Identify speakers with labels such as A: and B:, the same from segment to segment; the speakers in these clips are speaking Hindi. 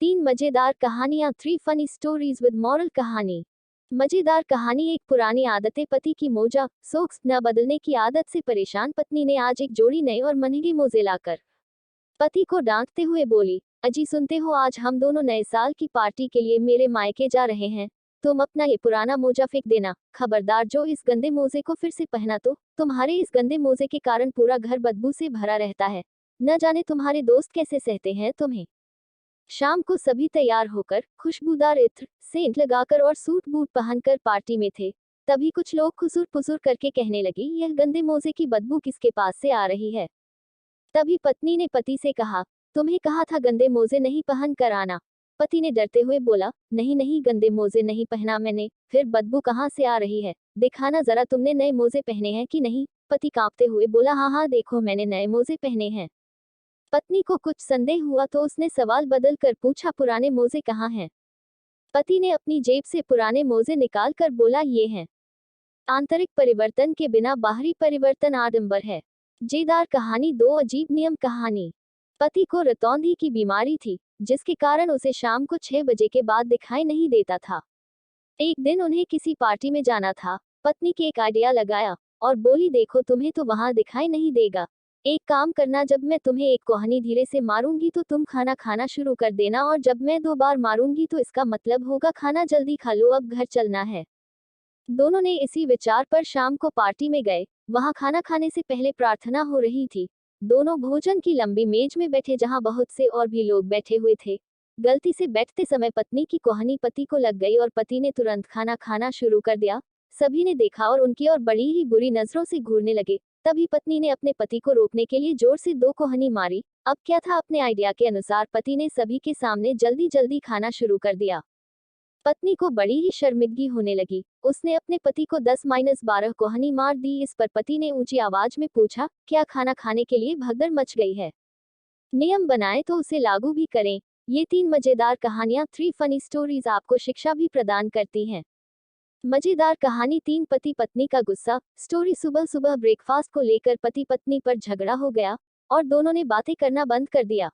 A: 3 मजेदार कहानियां 3 फनी स्टोरीज विद मॉरल कहानी। मजेदार कहानी। एक पुरानी आदतें। पति की मोजा सोक्स न बदलने की आदत से परेशान पत्नी ने आज एक जोड़ी नए और महंगे मोजे लाकर पति को डांटते हुए बोली, अजी सुनते हो, आज हम दोनों नए साल की पार्टी के लिए मेरे मायके जा रहे हैं। तुम अपना ये पुराना मोजा फेंक देना, खबरदार जो इस गंदे मोजे को फिर से पहना तो तुम्हारे इस गंदे मोजे के कारण पूरा घर बदबू से भरा रहता है। न जाने तुम्हारे दोस्त कैसे सहते हैं तुम्हें। शाम को सभी तैयार होकर खुशबूदार इत्र, सेंट लगाकर और सूट बूट पहनकर पार्टी में थे। तभी कुछ लोग खुसुर पुसुर करके कहने लगी, यह गंदे मोजे की बदबू किसके पास से आ रही है। तभी पत्नी ने पति से कहा, तुम्हें कहा था गंदे मोजे नहीं पहन कर आना। पति ने डरते हुए बोला, नहीं नहीं, गंदे मोजे नहीं पहना मैंने, फिर बदबू कहाँ से आ रही है, दिखाना जरा तुमने नए मोजे पहने हैं कि नहीं। पति कांपते हुए बोला, हाँ हाँ देखो मैंने नए मोजे पहने हैं। पत्नी को कुछ संदेह हुआ तो उसने सवाल बदल कर पूछा, पुराने मोजे कहाँ हैं। पति ने अपनी जेब से पुराने मोजे निकाल कर बोला, ये हैं। आंतरिक परिवर्तन के बिना बाहरी परिवर्तन आडंबर है। मजेदार कहानी। 2 अजीब नियम कहानी। पति को रतौंधी की बीमारी थी, जिसके कारण उसे शाम को 6 बजे के बाद दिखाई नहीं देता था। एक दिन उन्हें किसी पार्टी में जाना था। पत्नी के एक आइडिया लगाया और बोली, देखो तुम्हें तो वहां दिखाई नहीं देगा, एक काम करना, जब मैं तुम्हें एक कोहनी धीरे से मारूंगी तो तुम खाना खाना शुरू कर देना, और जब मैं 2 बार मारूंगी तो इसका मतलब होगा खाना जल्दी खा लो, अब घर चलना है। दोनों ने इसी विचार पर शाम को पार्टी में गए। वहां खाना खाने से पहले प्रार्थना हो रही थी। दोनों भोजन की लंबी मेज में बैठे जहां बहुत से और भी लोग बैठे हुए थे। गलती से बैठते समय पत्नी की कोहनी पति को लग गई और पति ने तुरंत खाना खाना शुरू कर दिया। सभी ने देखा और उनकी और बड़ी ही बुरी नजरों से घूरने लगे। तभी पत्नी ने अपने पति को रोकने के लिए जोर से 2 कोहनी मारी। अब क्या था, अपने आइडिया के अनुसार पति ने सभी के सामने जल्दी जल्दी खाना शुरू कर दिया। पत्नी को बड़ी ही शर्मिंदगी होने लगी। उसने अपने पति को 10-12 कोहनी मार दी। इस पर पति ने ऊंची आवाज में पूछा, क्या खाना खाने के लिए भगदड़ मच गई है? नियम बनाए तो उसे लागू भी करें। ये 3 मजेदार कहानियां 3 फनी स्टोरीज आपको शिक्षा भी प्रदान करती हैं। मजेदार कहानी 3 पति पत्नी का गुस्सा। स्टोरी। सुबह सुबह ब्रेकफास्ट को लेकर पति पत्नी पर झगड़ा हो गया और दोनों ने बातें करना बंद कर दिया।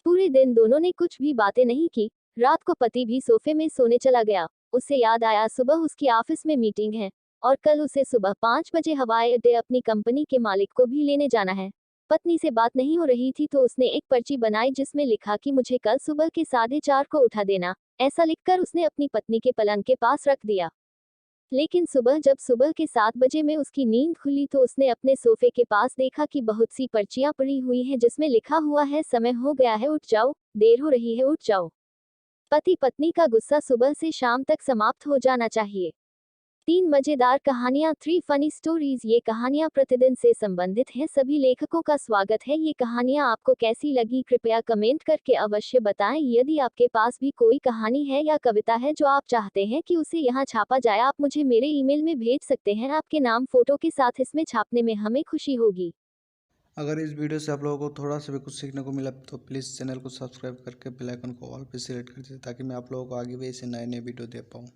A: पूरे दिन दोनों ने कुछ भी बातें नहीं की। रात को पति भी सोफे में सोने चला गया। उसे याद आया सुबह उसकी ऑफिस में मीटिंग है और कल उसे सुबह 5 बजे हवाई अड्डे अपनी कंपनी के मालिक को भी लेने जाना है। पत्नी से बात नहीं हो रही थी तो उसने एक पर्ची बनाई जिसमें लिखा कि मुझे कल सुबह के 4:30 को उठा देना। ऐसा लिखकर उसने अपनी पत्नी के पलंग के पास रख दिया। लेकिन जब सुबह के 7 बजे में उसकी नींद खुली तो उसने अपने सोफे के पास देखा कि बहुत सी पर्चियां पड़ी हुई हैं जिसमें लिखा हुआ है, समय हो गया है, उठ जाओ, देर हो रही है, उठ जाओ। पति पत्नी का गुस्सा सुबह से शाम तक समाप्त हो जाना चाहिए। 3 मजेदार कहानियां 3 फनी स्टोरीज। ये कहानियां प्रतिदिन से संबंधित हैं। सभी लेखकों का स्वागत है। ये कहानियां आपको कैसी लगी कृपया कमेंट करके अवश्य बताएं। यदि आपके पास भी कोई कहानी है या कविता है जो आप चाहते हैं कि उसे यहाँ छापा जाए, आप मुझे मेरे ईमेल में भेज सकते हैं। आपके नाम फोटो के साथ इसमें छापने में हमें खुशी होगी।
B: अगर इस वीडियो से आप लोगों को थोड़ा सा भी कुछ सीखने को मिला तो प्लीज़ चैनल को सब्सक्राइब करके बेल आइकन को ऑल पे सेलेक्ट कर दीजिए ताकि मैं आप लोगों को आगे भी ऐसे नए नए वीडियो दे पाऊँ।